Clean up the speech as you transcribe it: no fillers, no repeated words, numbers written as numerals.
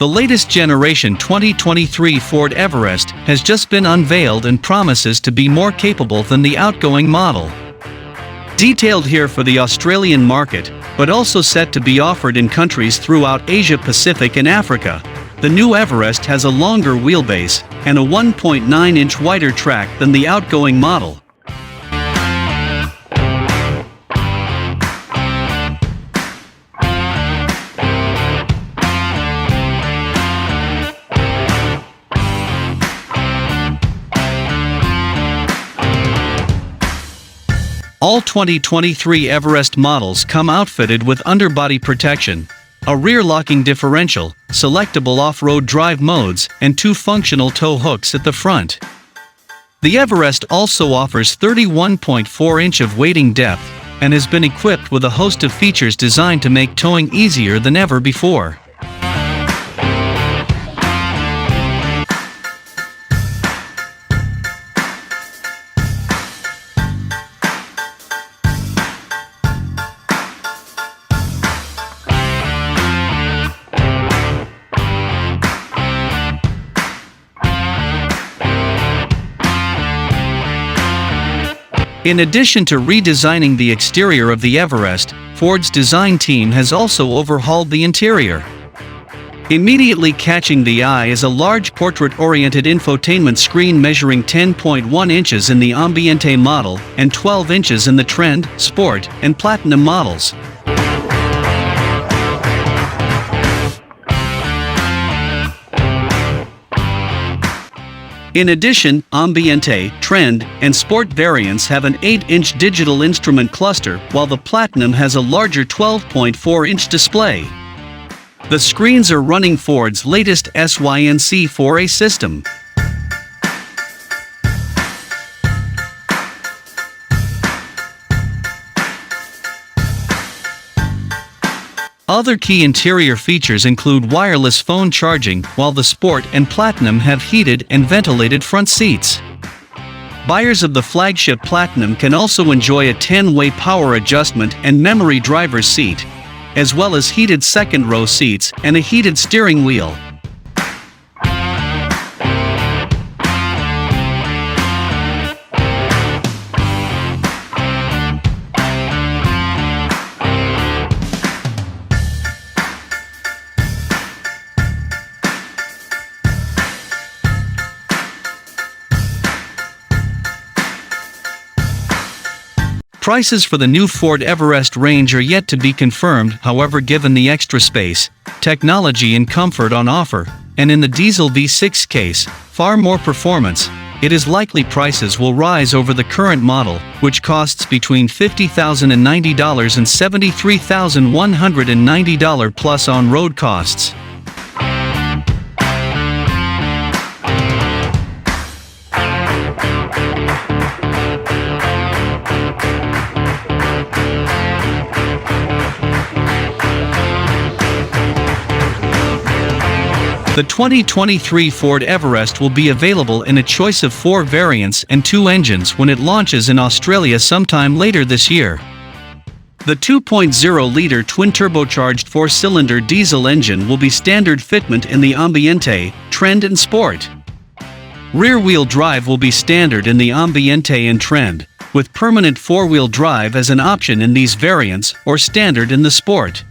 The latest generation 2023 Ford Everest has just been unveiled and promises to be more capable than the outgoing model. Detailed here for the Australian market, but also set to be offered in countries throughout Asia Pacific and Africa, the new Everest has a longer wheelbase and a 1.9-inch wider track than the outgoing model. All 2023 Everest models come outfitted with underbody protection, a rear-locking differential, selectable off-road drive modes, and 2 functional tow hooks at the front. The Everest also offers 31.4 inch of wading depth and has been equipped with a host of features designed to make towing easier than ever before. In addition to redesigning the exterior of the Everest, Ford's design team has also overhauled the interior. Immediately catching the eye is a large portrait-oriented infotainment screen measuring 10.1 inches in the Ambiente model and 12 inches in the Trend, Sport, and Platinum models. In addition, Ambiente, Trend, and Sport variants have an 8-inch digital instrument cluster, while the Platinum has a larger 12.4-inch display. The screens are running Ford's latest SYNC4A system. Other key interior features include wireless phone charging, while the Sport and Platinum have heated and ventilated front seats. Buyers of the flagship Platinum can also enjoy a 10-way power adjustment and memory driver's seat, as well as heated second-row seats and a heated steering wheel. Prices for the new Ford Everest range are yet to be confirmed. However, given the extra space, technology and comfort on offer, and in the diesel V6 case, far more performance, it is likely prices will rise over the current model, which costs between $50,090 and $73,190 plus on-road costs. The 2023 Ford Everest will be available in a choice of 4 variants and 2 engines when it launches in Australia sometime later this year. The 2.0-liter twin-turbocharged 4-cylinder diesel engine will be standard fitment in the Ambiente, Trend and Sport. Rear-wheel drive will be standard in the Ambiente and Trend, with permanent 4-wheel drive as an option in these variants or standard in the Sport.